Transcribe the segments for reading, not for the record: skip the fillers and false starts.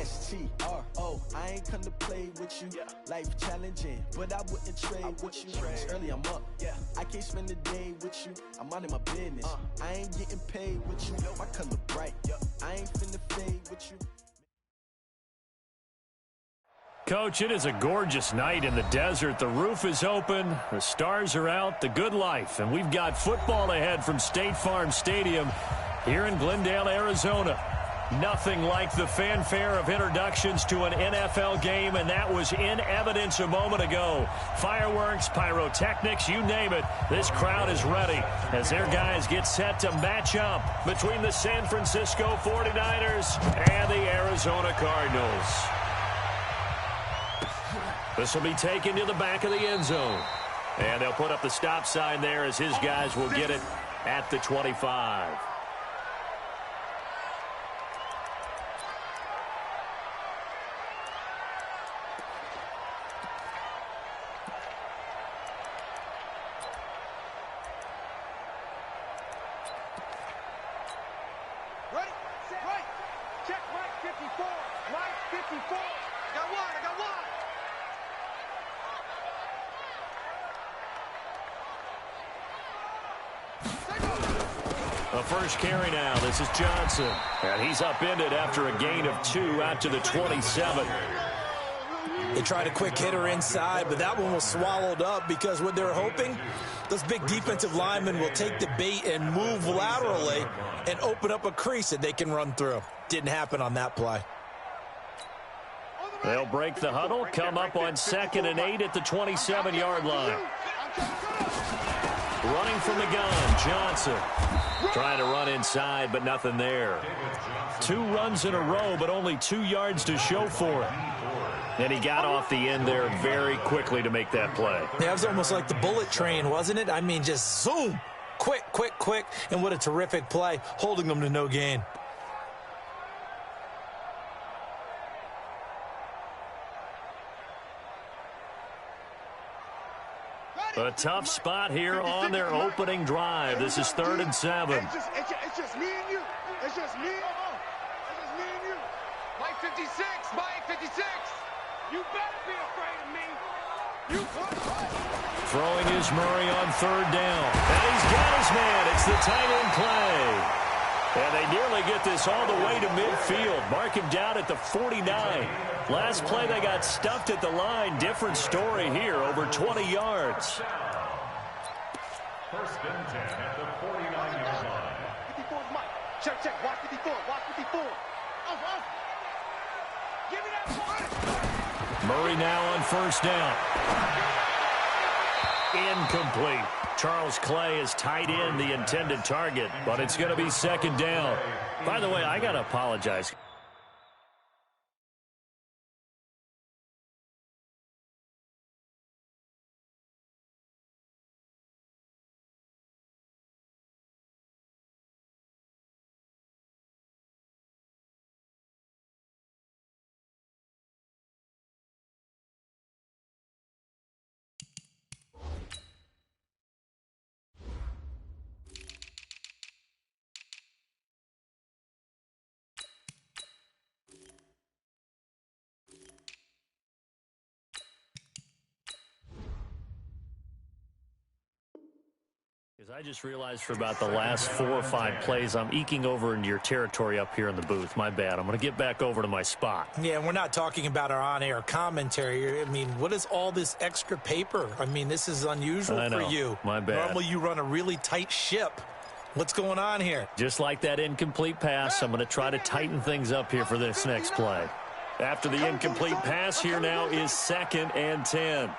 S-T-R-O. I ain't come to play with you. Life challenging, but I wouldn't trade with you. It's early, I'm up. I can't spend the day with you. I'm out of my business. I ain't getting paid with you. My color bright. I ain't finna fade with you. Coach, it is a gorgeous night in the desert. The roof is open, the stars are out, the good life. And we've got football ahead from State Farm Stadium here in Glendale, Arizona. Nothing like the fanfare of introductions to an NFL game, and that was in evidence a moment ago. Fireworks, pyrotechnics, you name it. This crowd is ready as their guys get set to match up between the San Francisco 49ers and the Arizona Cardinals. This will be taken to the back of the end zone. And they'll put up the stop sign there as his guys will get it at the 25. Ready, set, right. Check right 54. Right 54. I got one. A first carry now. This is Johnson. And he's upended after a gain of 2 out to the 27. They tried a quick hitter inside, but that one was swallowed up because what they're hoping, those big defensive linemen will take the bait and move laterally and open up a crease that they can run through. Didn't happen on that play. They'll break the huddle, come up on 2nd and 8 at the 27-yard line. Running from the gun, Johnson. Trying to run inside, but nothing there. 2 runs in a row, but only 2 yards to show for it. And he got off the end there very quickly to make that play. That was almost like the bullet train, wasn't it? I mean, just zoom. Quick. And what a terrific play, holding them to no gain. A tough spot here on their opening drive. This is 3rd and 7. It's just me and you. It's just me and you. Mike 56. You better be afraid of me. Throwing is Murray on 3rd down. And he's got his man. It's the tight end play. And they nearly get this all the way to midfield. Mark him down at the 49. Last play they got stuffed at the line. Different story here, over 20 yards. First and 10 at the 49-yard line. 54 is Mike. Check. Watch 54. Give me that ball. Murray now on 1st down. Incomplete. Charles Clay is tight in the intended target, but it's going to be 2nd down. By the way, I got to apologize. I just realized for about the last 4 or 5 plays, I'm eking over into your territory up here in the booth. My bad. I'm going to get back over to my spot. Yeah, we're not talking about our on-air commentary. I mean, what is all this extra paper? I mean, this is unusual for you. My bad. Normally you run a really tight ship. What's going on here? Just like that incomplete pass, I'm going to try to tighten things up here for this next play. After the incomplete pass, here now is 2nd and 10.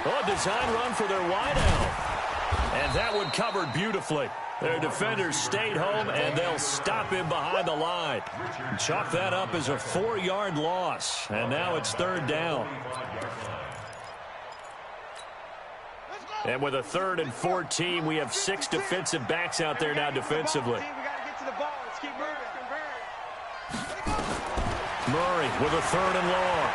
Oh, design run for their wideout. And that one covered beautifully. Their defenders stayed home, and they'll stop him behind the line. Chalk that up as a 4-yard loss. And now it's 3rd down. And with a 3rd and 14, we have 6 defensive backs out there now defensively. Murray with a 3rd and long.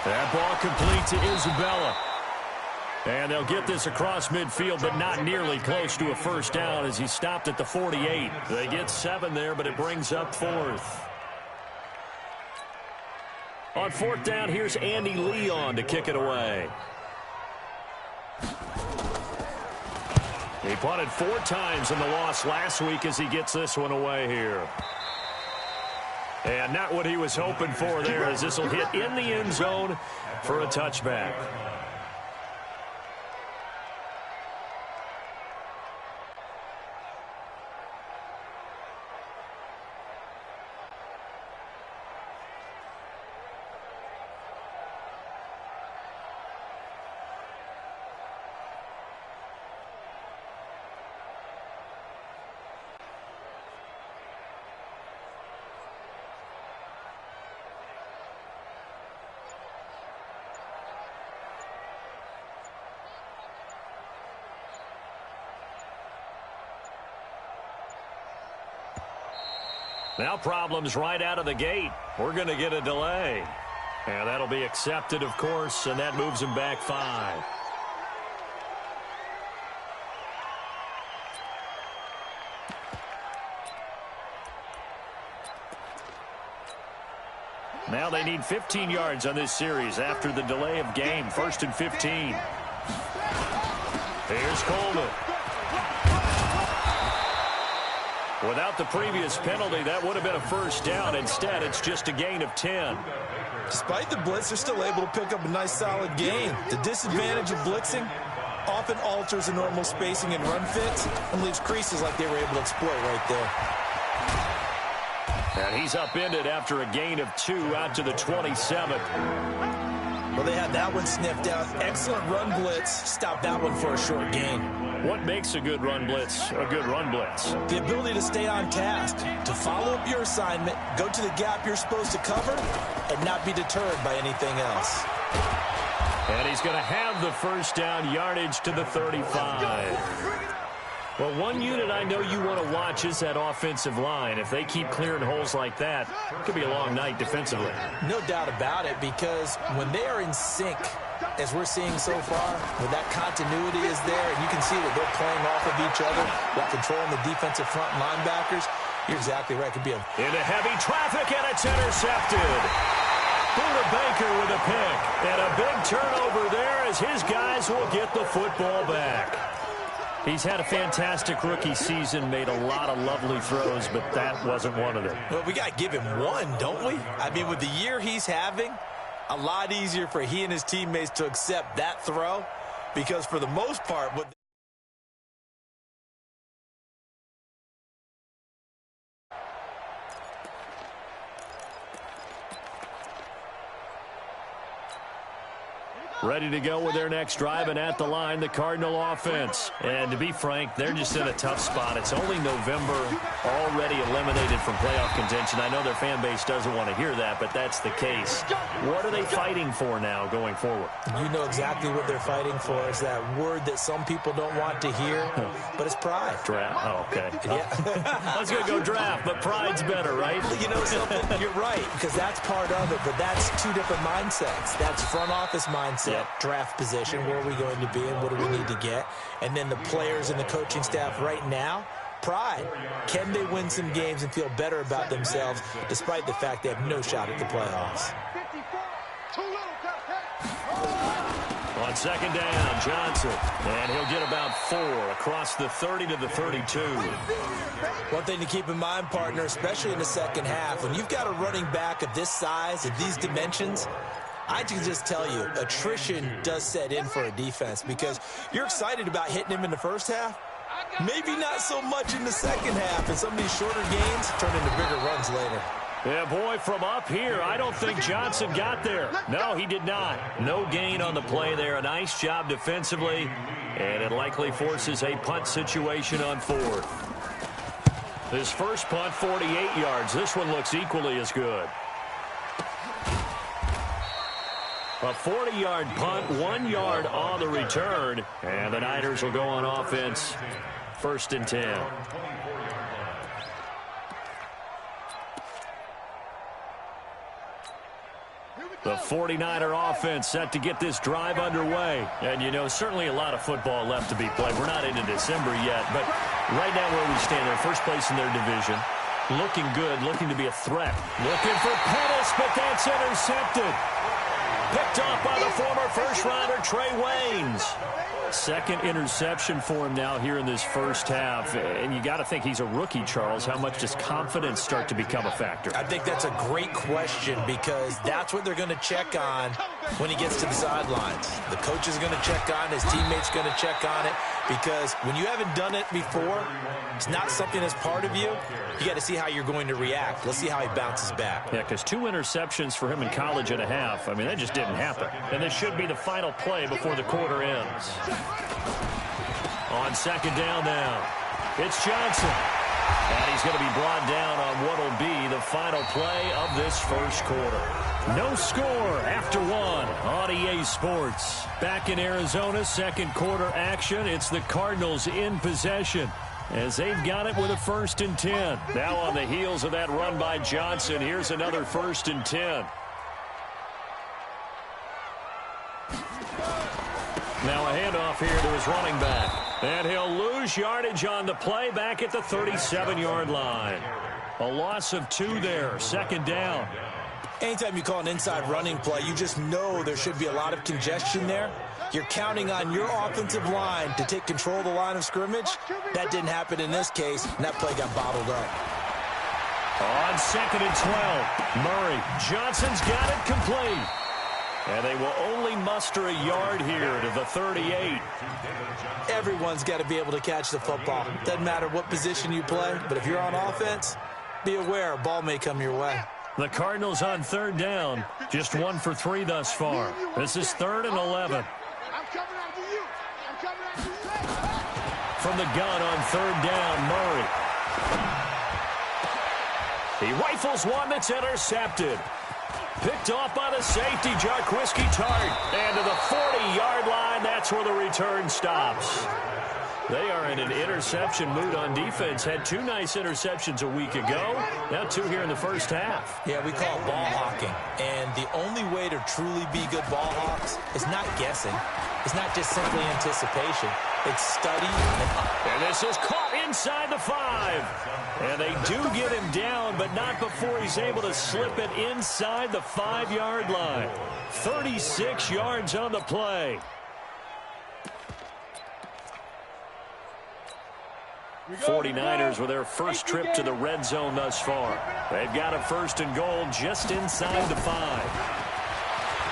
That ball complete to Isabella. And they'll get this across midfield, but not nearly close to a first down as he stopped at the 48. They get 7 there, but it brings up 4th. On 4th down, here's Andy Leon to kick it away. He punted 4 times in the loss last week as he gets this one away here. And not what he was hoping for there, as this will hit in the end zone for a touchback. Now problems right out of the gate. We're going to get a delay. And that'll be accepted, of course, and that moves him back 5. Now they need 15 yards on this series after the delay of game. 1st and 15. Here's Coleman. Without the previous penalty, that would have been a first down. Instead, it's just a gain of 10. Despite the blitz, they're still able to pick up a nice, solid gain. The disadvantage of blitzing often alters the normal spacing and run fits and leaves creases like they were able to exploit right there. And he's upended after a gain of 2 out to the 27th. Well, they had that one sniffed out. Excellent run blitz. Stopped that one for a short gain. What makes a good run blitz a good run blitz? The ability to stay on task, to follow up your assignment, go to the gap you're supposed to cover, and not be deterred by anything else. And he's going to have the first down, yardage to the 35. Well, one unit I know you want to watch is that offensive line. If they keep clearing holes like that, it could be a long night defensively. No doubt about it, because when they are in sync, as we're seeing so far, when that continuity is there, and you can see that they're playing off of each other while controlling the defensive front linebackers, you're exactly right. It could be into heavy traffic, and it's intercepted. Buda Baker with a pick, and a big turnover there as his guys will get the football back. He's had a fantastic rookie season, made a lot of lovely throws, but that wasn't one of them. Well, we got to give him one, don't we? I mean, with the year he's having, a lot easier for he and his teammates to accept that throw, because for the most part, what ready to go with their next drive, and at the line, the Cardinal offense. And to be frank, they're just in a tough spot. It's only November, already eliminated from playoff contention. I know their fan base doesn't want to hear that, but that's the case. What are they fighting for now going forward? You know exactly what they're fighting for. Is that word that some people don't want to hear, but it's pride. Draft. Oh, okay. Yeah. I was going to go draft, but pride's better, right? You know something? You're right, because that's part of it, but that's two different mindsets. That's front office mindset. Draft position, where are we going to be and what do we need to get? And then the players and the coaching staff right now, pride. Can they win some games and feel better about themselves despite the fact they have no shot at the playoffs? On 2nd down, Johnson, and he'll get about 4 across the 30 to the 32. One thing to keep in mind, partner, especially in the second half, when you've got a running back of this size, of these dimensions, I can just tell you, attrition does set in for a defense, because you're excited about hitting him in the first half, maybe not so much in the second half, and some of these shorter gains turn into bigger runs later. Yeah, boy, from up here, I don't think Johnson got there. No, he did not. No gain on the play there. A nice job defensively, and it likely forces a punt situation on 4th. His first punt, 48 yards. This one looks equally as good. A 40-yard punt, 1 yard on the return, and the Niners will go on offense, 1st and 10. The 49er offense set to get this drive underway. And, you know, certainly a lot of football left to be played. We're not into December yet, but right now where we stand, they're first place in their division. Looking good, looking to be a threat. Looking for Pettis, but that's intercepted. Picked off by the former first-rounder Trey Waynes. Second interception for him now here in this first half. And you got to think he's a rookie, Charles. How much does confidence start to become a factor? I think that's a great question because that's what they're going to check on when he gets to the sidelines. The coach is going to check on, his teammates going to check on it, because when you haven't done it before, it's not something that's part of you. You got to see how you're going to react. Let's see how he bounces back. Yeah, because 2 interceptions for him in college and a half. I mean, that just didn't happen. And this should be the final play before the quarter ends. On second down now, it's Johnson. And he's going to be brought down on what will be the final play of this first quarter. No score after 1 on EA Sports. Back in Arizona, second quarter action. It's the Cardinals in possession as they've got it with a 1st and 10. Now on the heels of that run by Johnson, here's another 1st and 10. Now a handoff here to his running back. And he'll lose yardage on the play back at the 37-yard line. A loss of 2 there, second down. Anytime you call an inside running play, you just know there should be a lot of congestion there. You're counting on your offensive line to take control of the line of scrimmage. That didn't happen in this case, and that play got bottled up. On 2nd and 12, Murray. Johnson's got it complete. And they will only muster a yard here to the 38. Everyone's got to be able to catch the football. Doesn't matter what position you play, but if you're on offense, be aware a ball may come your way. The Cardinals on 3rd down, just 1 for 3 thus far. This is 3rd and 11. From the gun on 3rd down, Murray. He rifles one that's intercepted. Picked off by the safety, Jarquiski Tart. And to the 40-yard line, that's where the return stops. They are in an interception mood on defense. Had 2 nice interceptions a week ago. Now 2 here in the first half. Yeah, we call it ball hawking. And the only way to truly be good ball hawks is not guessing. It's not just simply anticipation. It's study and this is caught inside the 5. And they do get him down, but not before he's able to slip it inside the 5-yard line. 36 yards on the play. 49ers with their first trip to the red zone thus far. They've got a 1st and goal just inside the 5.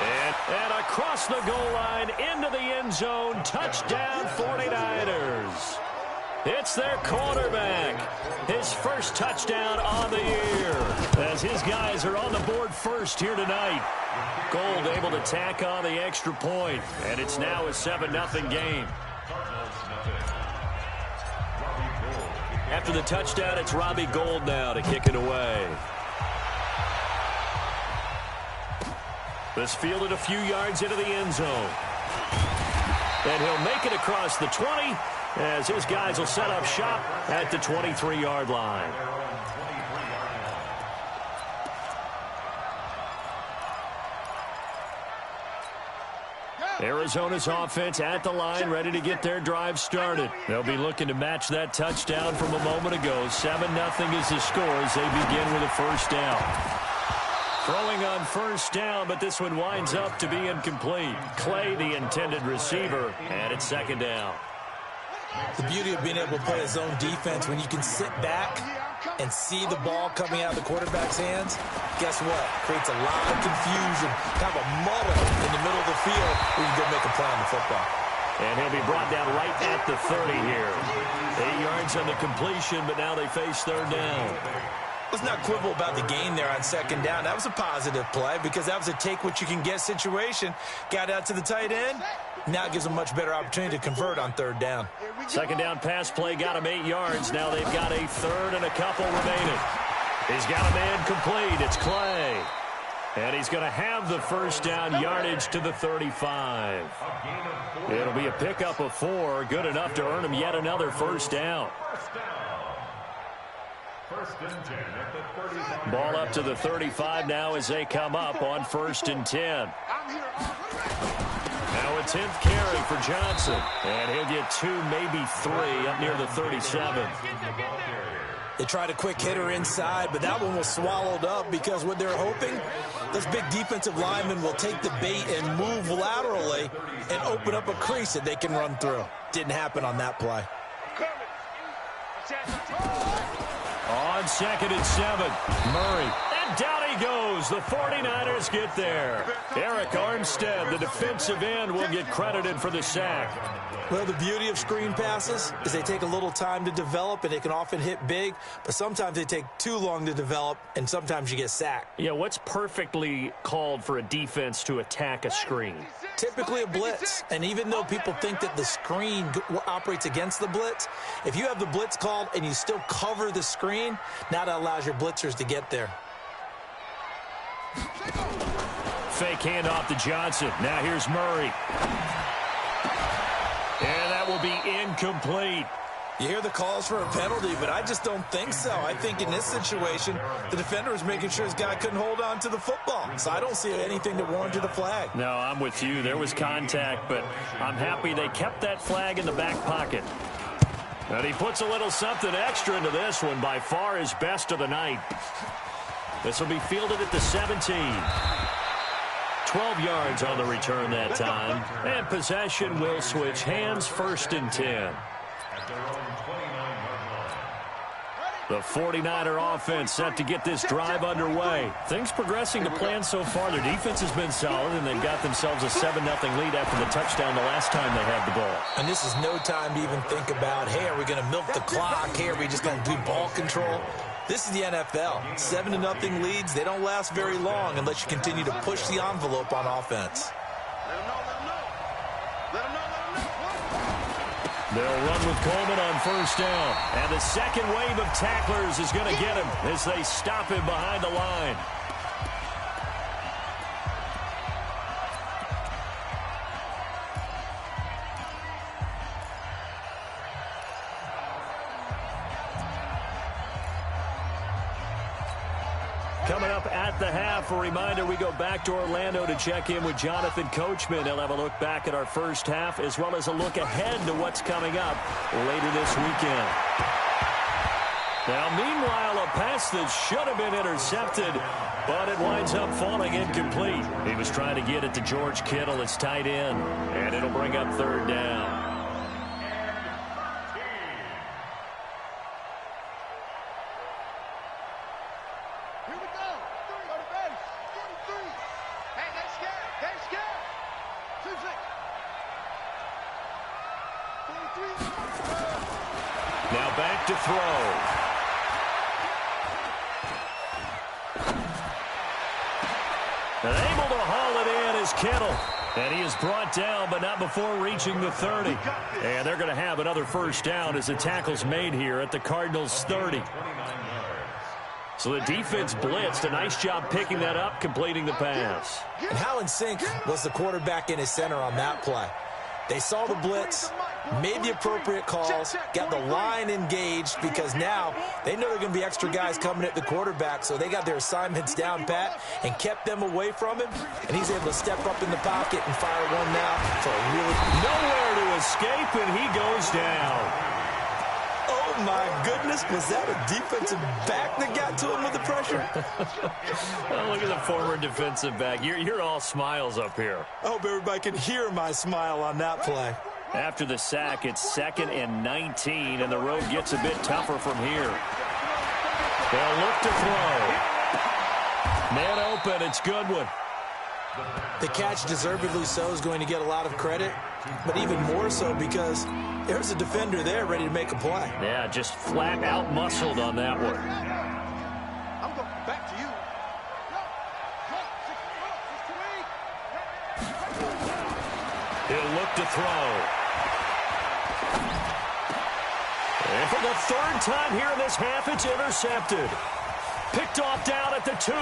And across the goal line into the end zone. Touchdown 49ers. It's their quarterback. His first touchdown on the year. As his guys are on the board first here tonight. Gold able to tack on the extra point. And it's now a 7-0 game. After the touchdown, it's Robbie Gould now to kick it away. This fielded a few yards into the end zone. And he'll make it across the 20 as his guys will set up shop at the 23-yard line. Arizona's offense at the line, ready to get their drive started. They'll be looking to match that touchdown from a moment ago. 7-0 is the score as they begin with a 1st down. Throwing on 1st down, but this one winds up to be incomplete. Clay, the intended receiver, and it's 2nd down. The beauty of being able to play a zone defense when you can sit back and see the ball coming out of the quarterback's hands, guess what? Creates a lot of confusion, kind of a muddle in the middle of the field where you can go make a play on the football. And he'll be brought down right at the 30 here. 8 yards on the completion, but now they face 3rd down. Let's not quibble about the gain there on 2nd down. That was a positive play because that was a take-what-you-can-get situation. Got out to the tight end. Now it gives them a much better opportunity to convert on 3rd down. 2nd down pass play got him 8 yards. Now they've got a 3rd and a couple remaining. He's got a man complete. It's Clay. And he's going to have the 1st down yardage to the 35. It'll be a pickup of 4. Good enough to earn him yet another 1st down. First and 10 at the 35. Ball up to the 35 now as they come up on 1st and 10. Now a 10th carry for Johnson. And he'll get 2, maybe 3 up near the 37. They tried a quick hitter inside, but that one was swallowed up because what they're hoping, those big defensive linemen will take the bait and move laterally and open up a crease that they can run through. Didn't happen on that play. On 2nd and 7, Murray. And down he goes. The 49ers get there. Eric Armstead, the defensive end, will get credited for the sack. Well, the beauty of screen passes is they take a little time to develop, and they can often hit big, but sometimes they take too long to develop, and sometimes you get sacked. Yeah, what's perfectly called for a defense to attack a screen? Typically a blitz, and even though people think that the screen operates against the blitz, if you have the blitz called and you still cover the screen, now that allows your blitzers to get there. Fake handoff to Johnson. Now here's Murray. And that will be incomplete. You hear the calls for a penalty, but I just don't think so. I think in this situation, the defender was making sure his guy couldn't hold on to the football. So I don't see anything that warranted a flag. No, I'm with you. There was contact, but I'm happy they kept that flag in the back pocket. And he puts a little something extra into this one, by far his best of the night. This will be fielded at the 17. 12 yards on the return that time. And possession will switch hands, 1st and 10. The 49er offense set to get this drive underway. Things progressing to plan so far. Their defense has been solid, and they've got themselves a 7-0 lead after the touchdown the last time they had the ball. And this is no time to even think about, hey, are we going to milk the clock? Hey, are we just going to do ball control? This is the NFL. 7-0 leads, they don't last very long unless you continue to push the envelope on offense. They'll run with Coleman on 1st down. And the second wave of tacklers is going to get him as they stop him behind the line. Coming up at the half, a reminder, we go back to Orlando to check in with Jonathan Coachman. He'll have a look back at our first half as well as a look ahead to what's coming up later this weekend. Now, meanwhile, a pass that should have been intercepted, but it winds up falling incomplete. He was trying to get it to George Kittle, his tight end, and it'll bring up 3rd down. Now back to throw. And able to haul it in is Kittle. And he is brought down, but not before reaching the 30. And they're going to have another 1st down as the tackle's made here at the Cardinals' 30. So the defense blitzed. A nice job picking that up, completing the pass. And how in sync was the quarterback in his center on that play? They saw the blitz, made the appropriate calls, got the line engaged because now they know there are going to be extra guys coming at the quarterback, so they got their assignments down pat and kept them away from him, and he's able to step up in the pocket and fire one now for a really... Nowhere to escape, and he goes down. Oh, my goodness. Was that a defensive back that got to him with the pressure? Oh, look at the former defensive back. You're all smiles up here. I hope everybody can hear my smile on that play. After the sack, it's 2nd and 19, and the road gets a bit tougher from here. They'll look to throw. Man open, it's Goodwin. The catch, deservedly so, is going to get a lot of credit, but even more so because there's a defender there ready to make a play. Yeah, just flat out muscled on that one. I'm going back to you. He'll look to throw. And for the 3rd time here in this half, it's intercepted. Picked off down at the 2.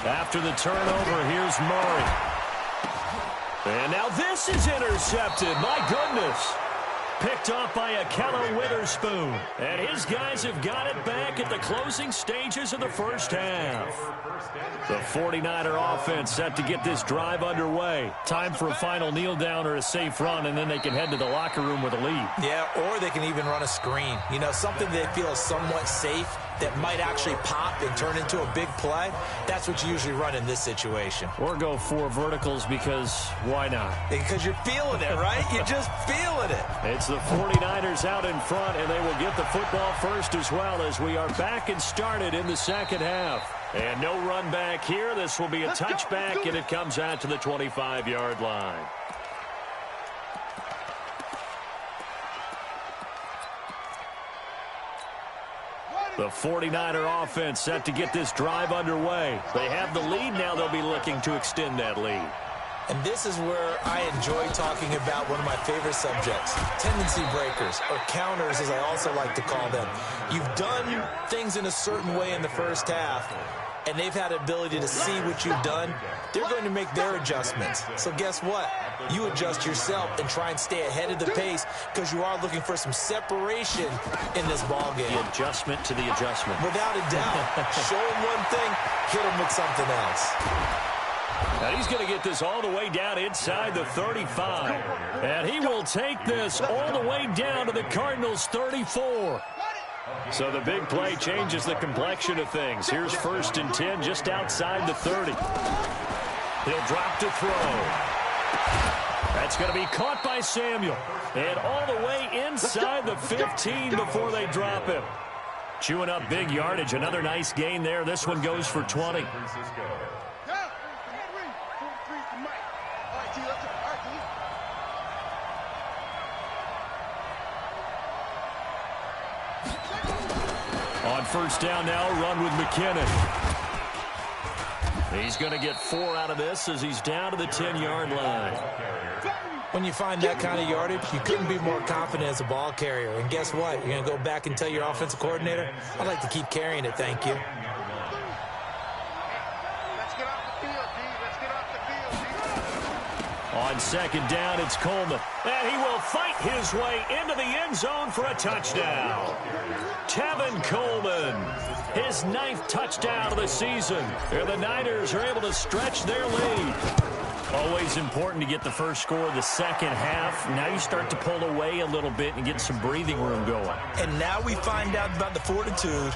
After the turnover, here's Murray. And now this is intercepted. My goodness. Picked off by Akella Witherspoon. And his guys have got it back at the closing stages of the first half. The 49er offense set to get this drive underway. Time for a final kneel down or a safe run, and then they can head to the locker room with a lead. Yeah, or they can even run a screen. You know, something they feel is somewhat safe that might actually pop and turn into a big play. That's what you usually run in this situation. Or go 4 verticals because why not? Because you're feeling it, right? You're just feeling it. It's the 49ers out in front, and they will get the football first as well as we are back and started in the second half. And no run back here. This will be a touchback, and it comes out to the 25-yard line. The 49er offense set to get this drive underway. They have the lead now. They'll be looking to extend that lead. And this is where I enjoy talking about one of my favorite subjects, tendency breakers, or counters as I also like to call them. You've done things in a certain way in the first half, and they've had the ability to see what you've done. They're going to make their adjustments. So guess what? You adjust yourself and try and stay ahead of the pace because you are looking for some separation in this ball game. The adjustment to the adjustment. Without a doubt. Show them one thing, hit them with something else. Now he's going to get this all the way down inside the 35. And he will take this all the way down to the Cardinals' 34. So the big play changes the complexion of things. Here's 1st and 10 just outside the 30. He'll drop to throw. That's going to be caught by Samuel. And all the way inside the 15 before they drop him. Chewing up big yardage. Another nice gain there. This one goes for 20. On 1st down now, run with McKinnon. He's going to get 4 out of this as he's down to the 10-yard line. When you find that kind of yardage, you couldn't be more confident as a ball carrier. And guess what? You're going to go back and tell your offensive coordinator, I'd like to keep carrying it, thank you. Let's get off the field, D. Let's get off the field, D. On 2nd down, it's Coleman. And he will fight his way into the end zone for a touchdown. Tevin Coleman, his 9th touchdown of the season. And the Niners are able to stretch their lead. Always important to get the first score of the second half. Now you start to pull away a little bit and get some breathing room going. And now we find out about the fortitude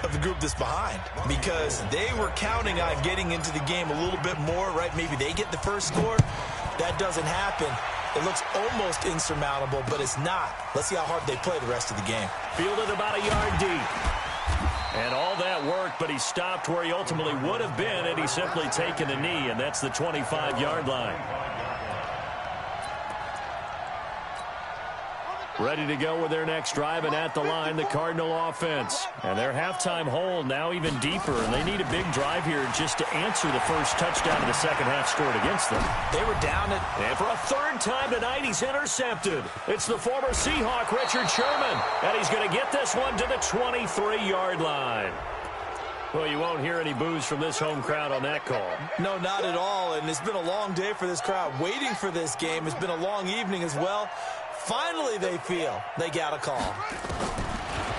of the group that's behind, because they were counting on getting into the game a little bit more, right? Maybe they get the first score. That doesn't happen. It looks almost insurmountable, but it's not. Let's see how hard they play the rest of the game. Fielded about a yard deep. And all that worked, but he stopped where he ultimately would have been had he simply taken a knee, and that's the 25-yard line. Ready to go with their next drive, and at the line, the Cardinal offense. And their halftime hole now even deeper, and they need a big drive here just to answer the first touchdown of the second half scored against them. They were down it. And for a 3rd time tonight, he's intercepted. It's the former Seahawk, Richard Sherman, and he's going to get this one to the 23-yard line. Well, you won't hear any boos from this home crowd on that call. No, not at all, and it's been a long day for this crowd. Waiting for this game. It's been a long evening as well. Finally, they feel they got a call.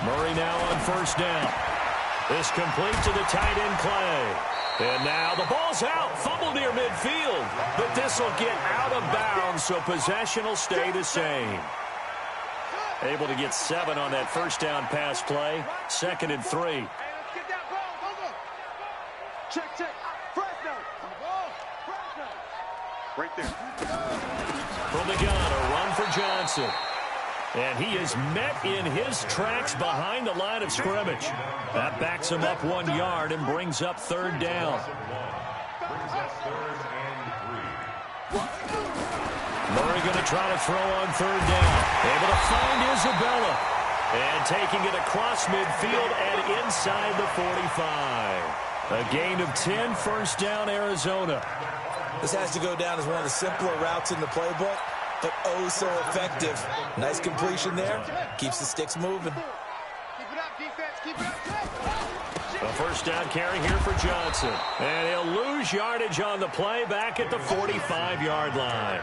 Murray now on 1st down. This complete to the tight end, Clay. And now the ball's out. Fumble near midfield. But this will get out of bounds, so possession will stay the same. Able to get 7 on that 1st down pass play. 2nd and 3. Hey, let's get that ball. Go. Check, check. Fresno. Fresno. Right there. From the gun, a run for Johnson. And he is met in his tracks behind the line of scrimmage. That backs him up 1 yard and brings up 3rd down. Murray going to try to throw on 3rd down. Able to find Isabella. And taking it across midfield and inside the 45. A gain of 10, 1st down, Arizona. This has to go down as one of the simpler routes in the playbook, but oh so effective. Nice completion there. Keeps the sticks moving. Keep it up, defense. Keep it up. A first down carry here for Johnson. And he'll lose yardage on the play back at the 45-yard line.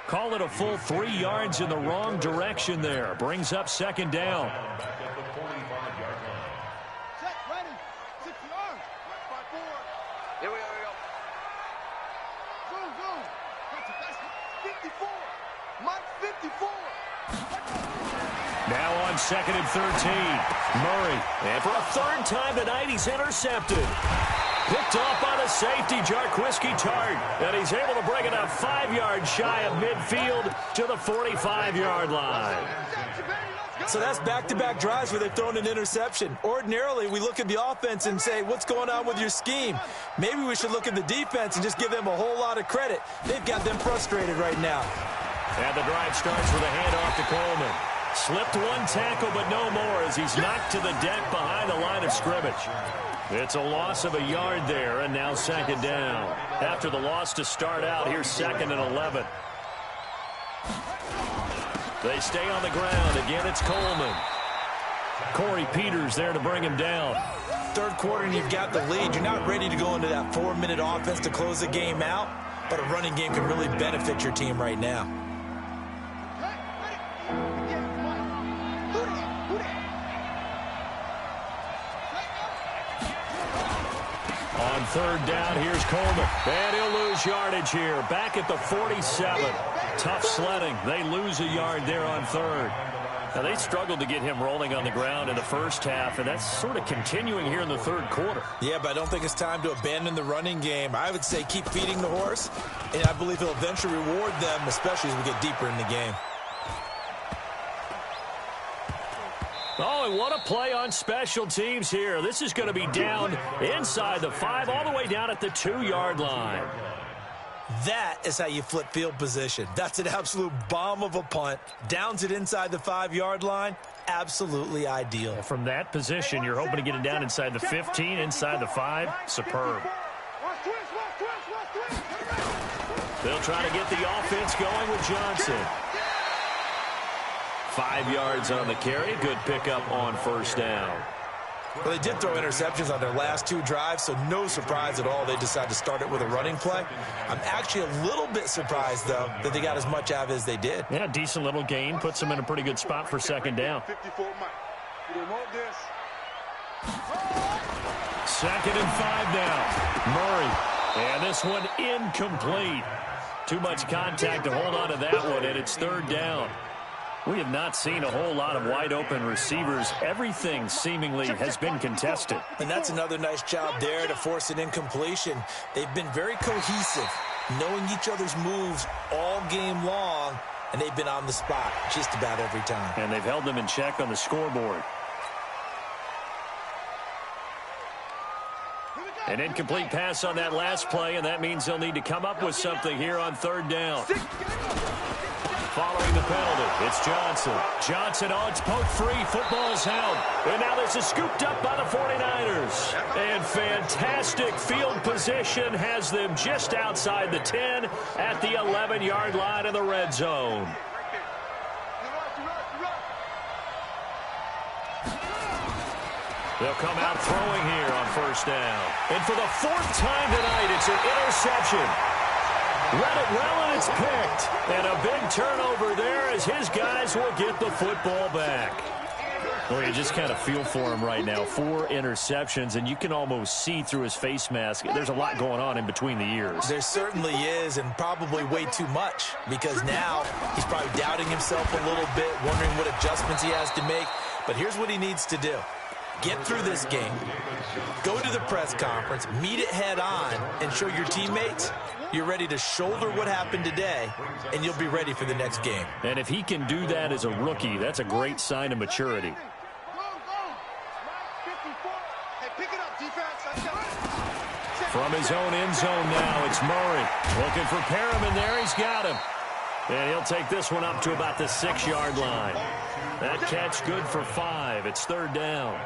Call it a full 3 yards in the wrong direction there. Brings up second down. Check, ready. 6 yards. 5-4. Here we go. Go. That's 54. Mike 54. Now on second and 13. Murray. And for a third time tonight, he's intercepted. Picked off by the safety, Jarquiski Tart. And he's able to bring it up 5 yards shy of midfield to the 45-yard line. So that's back-to-back drives where they've thrown an interception. Ordinarily, we look at the offense and say, what's going on with your scheme? Maybe we should look at the defense and just give them a whole lot of credit. They've got them frustrated right now. And the drive starts with a handoff to Coleman. Slipped one tackle, but no more as he's knocked to the deck behind the line of scrimmage. It's a loss of a yard there, and now second down. After the loss to start out, here's second and 11. They stay on the ground. Again, it's Coleman. Corey Peters there to bring him down. Third quarter and you've got the lead. You're not ready to go into that 4-minute offense to close the game out, but a running game can really benefit your team right now. On third down, here's Coleman. And he'll lose yardage here. Back at the 47. Tough sledding. They lose a yard there on third. Now, they struggled to get him rolling on the ground in the first half, and that's sort of continuing here in the third quarter. Yeah, but I don't think it's time to abandon the running game. I would say keep feeding the horse, and I believe he'll eventually reward them, especially as we get deeper in the game. Oh, and what a play on special teams here. This is going to be down inside the 5, all the way down at the 2-yard line. That is how you flip field position. That's an absolute bomb of a punt. Downs it inside the 5-yard line. Absolutely ideal. From that position, you're hoping to get it down inside the 15, inside the 5. Superb. They'll try to get the offense going with Johnson. 5 yards on the carry. Good pickup on first down. Well, they did throw interceptions on their last 2 drives, so no surprise at all they decided to start it with a running play. I'm actually a little bit surprised, though, that they got as much out of it as they did. Yeah, decent little gain. Puts them in a pretty good spot for second down. 54, Mike. You didn't want this. Second and 5 now. Murray. And this one incomplete. Too much contact to hold on to that one, and it's third down. We have not seen a whole lot of wide-open receivers. Everything seemingly has been contested. And that's another nice job there to force an incompletion. They've been very cohesive, knowing each other's moves all game long, and they've been on the spot just about every time. And they've held them in check on the scoreboard. An incomplete pass on that last play, and that means they'll need to come up with something here on third down. Following the penalty, it's Johnson. Johnson, oh, it's poked free. Football's out. And now this is scooped up by the 49ers. And fantastic field position has them just outside the 10 at the 11-yard line in the red zone. They'll come out throwing here on first down. And for the 4th time tonight, it's an interception. Read it well, and it's picked. And a big turnover there as his guys will get the football back. Well, you just kind of feel for him right now. 4 interceptions, and you can almost see through his face mask. There's a lot going on in between the ears. There certainly is, and probably way too much, because now he's probably doubting himself a little bit, wondering what adjustments he has to make. But here's what he needs to do. Get through this game, go to the press conference, meet it head on, and show your teammates you're ready to shoulder what happened today, and you'll be ready for the next game. And if he can do that as a rookie, that's a great sign of maturity. From his own end zone now, it's Murray. Looking for Perriman there. He's got him. And he'll take this one up to about the 6-yard line. That catch good for 5. It's third down.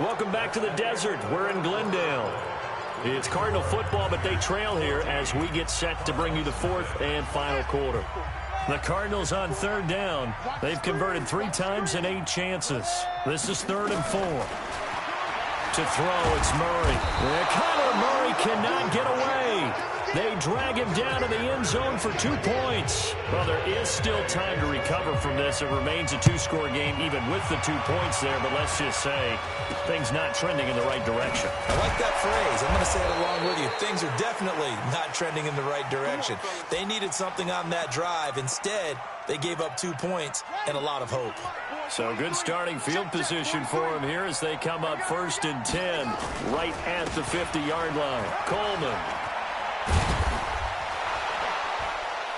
Welcome back to the desert. We're in Glendale. It's Cardinal football, but they trail here as we get set to bring you the 4th and final quarter. The Cardinals on third down. They've converted 3 times in 8 chances. This is 3rd and 4. To throw, it's Murray. Kyler Murray cannot get away. They drag him down to the end zone for 2 points. Well, there is still time to recover from this. It remains a 2-score game even with the 2 points there, but let's just say things not trending in the right direction. I like that phrase. I'm going to say it along with you. Things are definitely not trending in the right direction. They needed something on that drive. Instead, they gave up 2 points and a lot of hope. So good starting field position for him here as they come up 1st and 10 right at the 50-yard line. Coleman.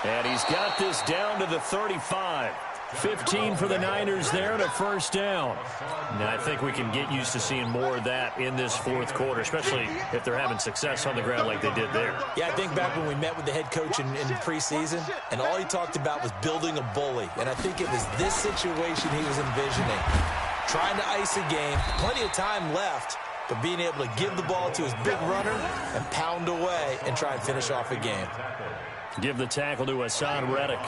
And he's got this down to the 35. 15 for the Niners there and a 1st down. Now, I think we can get used to seeing more of that in this 4th quarter, especially if they're having success on the ground like they did there. Yeah, I think back when we met with the head coach in preseason, and all he talked about was building a bully. And I think it was this situation he was envisioning. Trying to ice a game, plenty of time left, but being able to give the ball to his big runner and pound away and try and finish off a game. Give the tackle to Hassan Reddick.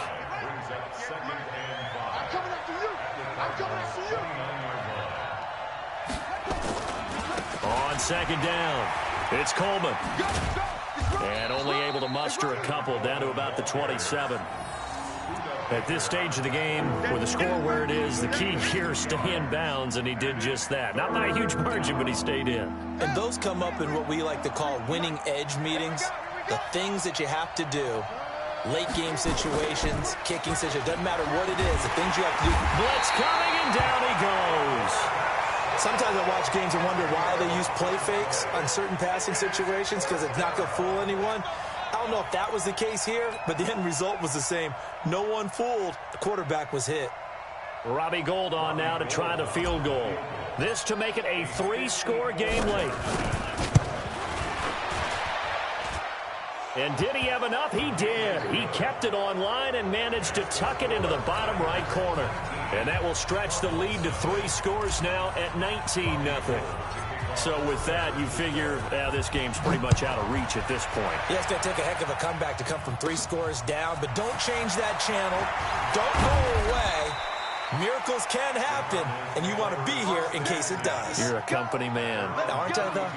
On 2nd down, it's Coleman. And only able to muster a couple down to about the 27. At this stage of the game, with the score where it is, the key here is stay in bounds, and he did just that. Not by a huge margin, but he stayed in. And those come up in what we like to call winning edge meetings. The things that you have to do, late game situations, kicking situations, doesn't matter what it is, the things you have to do. Blitz coming, and down he goes. Sometimes I watch games and wonder why they use play fakes on certain passing situations, because it's not going to fool anyone. I don't know if that was the case here, but the end result was the same. No one fooled. The quarterback was hit. Robbie Gould on now to try the field goal. This to make it a 3-score game late. And did he have enough? He did. He kept it on line and managed to tuck it into the bottom right corner. And that will stretch the lead to 3 scores now at 19-0. So with that, you figure this game's pretty much out of reach at this point. Yeah, it's going to take a heck of a comeback to come from 3 scores down, but don't change that channel. Don't go away. Miracles can happen, and you want to be here in case it does. You're a company man. Aren't I, though?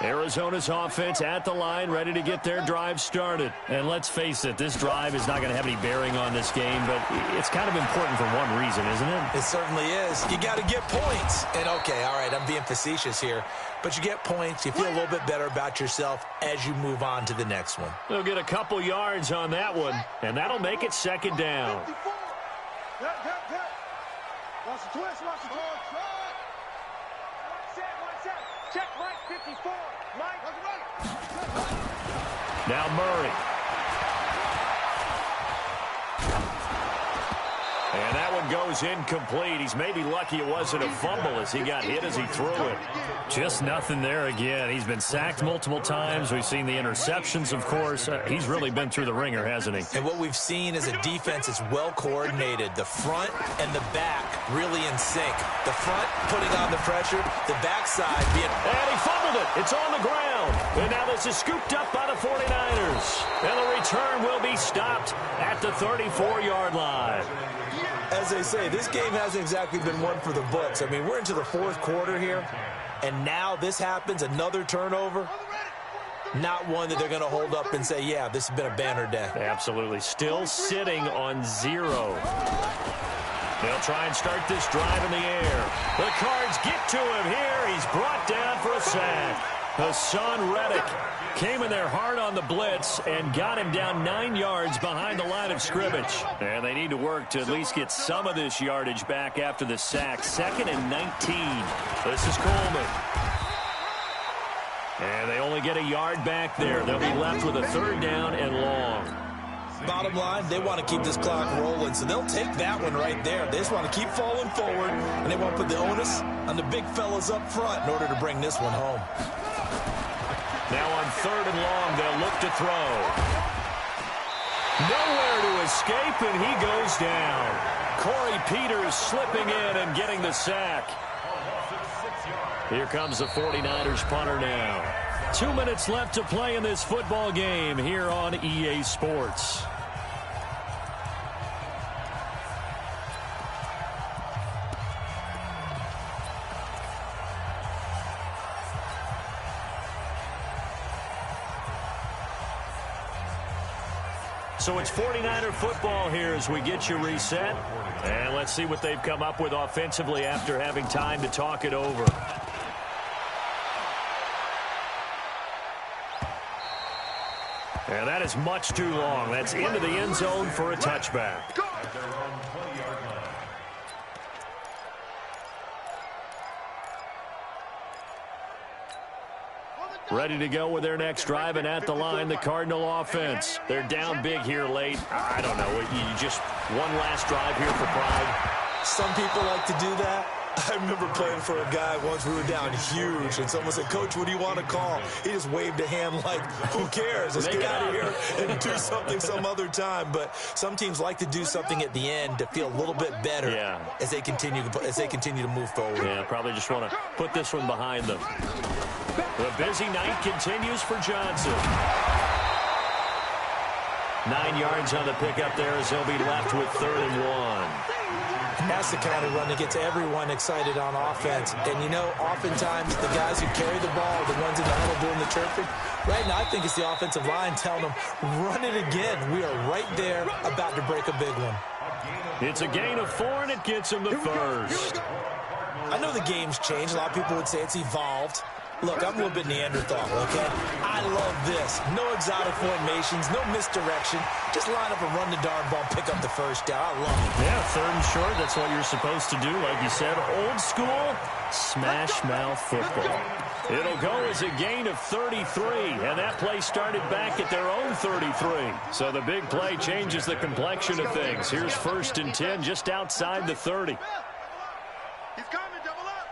Arizona's offense at the line, ready to get their drive started. And let's face it, this drive is not going to have any bearing on this game, but it's kind of important for one reason, isn't it? It certainly is. You got to get points. And, okay, all right, I'm being facetious here, but you get points, you feel a little bit better about yourself as you move on to the next one. They'll get a couple yards on that one, and that'll make it 2nd down. Watch the twist, watch the twist. Check right, 54. Mike. Now Murray. And that one goes incomplete. He's maybe lucky it wasn't a fumble as he got hit as he threw it. Just nothing there again. He's been sacked multiple times. We've seen the interceptions, of course. He's really been through the ringer, hasn't he? And what we've seen is a defense that's well coordinated. The front and the back really in sync. The front putting on the pressure, the backside being... And he fumbled it. It's on the ground. And now this is scooped up by the 49ers. And the return will be stopped at the 34-yard line. As they say, this game hasn't exactly been one for the books. I mean, we're into the 4th quarter here, and now this happens, another turnover. Not one that they're going to hold up and say, yeah, this has been a banner day. Absolutely. Still sitting on 0. They'll try and start this drive in the air. The Cards get to him here. He's brought down for a sack. Hassan Reddick came in there hard on the blitz and got him down 9 yards behind the line of scrimmage. And they need to work to at least get some of this yardage back after the sack. 2nd and 19. This is Coleman. And they only get a yard back there. They'll be left with a 3rd down and long. Bottom line, they want to keep this clock rolling, so they'll take that one right there. They just want to keep falling forward, and they want to put the onus on the big fellas up front in order to bring this one home. Now on 3rd and long, they'll look to throw. Nowhere to escape, and he goes down. Corey Peters slipping in and getting the sack. Here comes the 49ers punter now. 2 minutes left to play in this football game here on EA Sports. So it's 49er football here as we get you reset. And let's see what they've come up with offensively after having time to talk it over. And that is much too long. That's into the end zone for a touchback. Ready to go with their next drive, and at the line, the Cardinal offense. They're down big here late. I don't know. You just one last drive here for pride. Some people like to do that. I remember playing for a guy once. We were down huge, and someone said, "Coach, what do you want to call?" He just waved a hand like, who cares? Let's get out of here and do something some other time. But some teams like to do something at the end to feel a little bit better as they continue to move forward. Yeah, probably just want to put this one behind them. The busy night continues for Johnson. 9 yards on the pickup there as he'll be left with 3rd and 1. That's the kind of run that gets everyone excited on offense. And, you know, oftentimes the guys who carry the ball, the ones in the huddle doing the chirping, right now I think it's the offensive line telling them, run it again. We are right there about to break a big one. It's a gain of 4, and it gets him the first. I know the game's changed. A lot of people would say it's evolved. Look, I'm a little bit Neanderthal, okay? I love this. No exotic formations, no misdirection. Just line up and run the darn ball, pick up the first down. I love it. Yeah, 3rd and short, that's what you're supposed to do. Like you said, old school, smash mouth football. It'll go as a gain of 33, and that play started back at their own 33. So the big play changes the complexion of things. Here's 1st and 10 just outside the 30. He's coming, double up.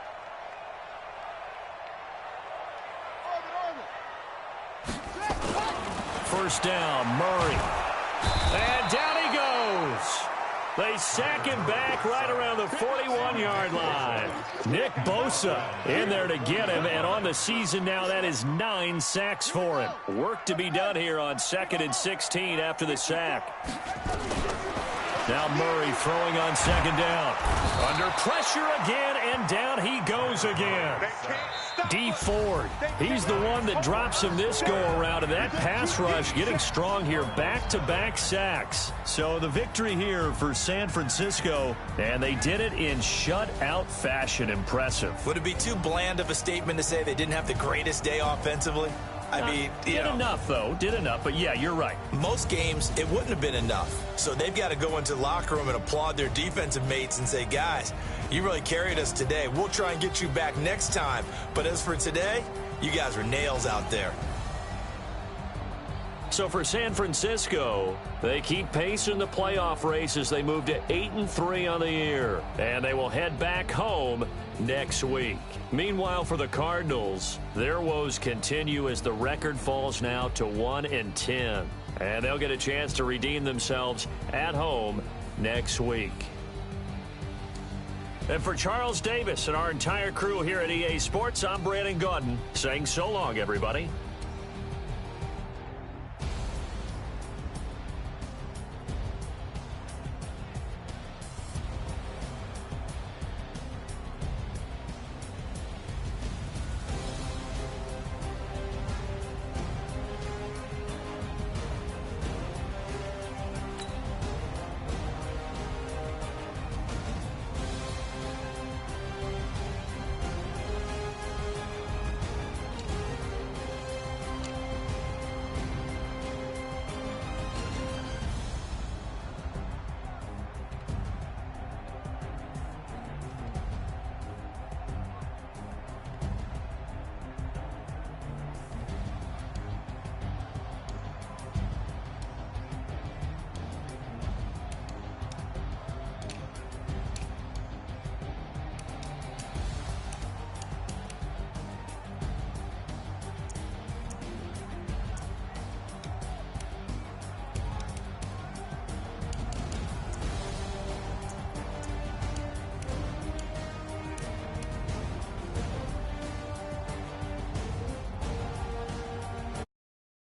First down, Murray. And down he goes. They sack him back right around the 41-yard line. Nick Bosa in there to get him, and on the season now, that is 9 sacks for him. Work to be done here on 2nd and 16 after the sack. Now Murray throwing on 2nd down. Under pressure again, and down he goes again. D. Ford, he's the one that drops him this go-around, and that pass rush getting strong here. Back-to-back sacks. So the victory here for San Francisco, and they did it in shutout fashion. Impressive. Would it be too bland of a statement to say they didn't have the greatest day offensively? I mean, did enough, though. Did enough, but yeah, you're right. Most games, it wouldn't have been enough. So they've got to go into the locker room and applaud their defensive mates and say, guys, you really carried us today. We'll try and get you back next time. But as for today, you guys were nails out there. So for San Francisco, they keep pace in the playoff race as they move to 8-3 on the year. And they will head back home next week. Meanwhile, for the Cardinals, their woes continue as the record falls now to 1-10. And they'll get a chance to redeem themselves at home next week. And for Charles Davis and our entire crew here at EA Sports, I'm Brandon Gaudin saying so long, everybody.